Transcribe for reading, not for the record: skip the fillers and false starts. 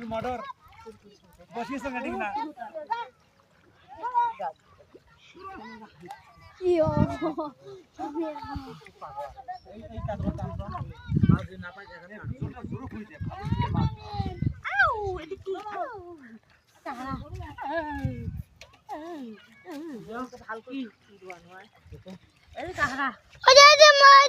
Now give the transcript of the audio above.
motor বসিস না ঠিক না ইয়ো এই কাজ কাম আজ না পাই এখানে শুরু করে দে আউ এটি কি তারা ভাল কি দুয়ান হয় এই কাহরা ওই যে মাছ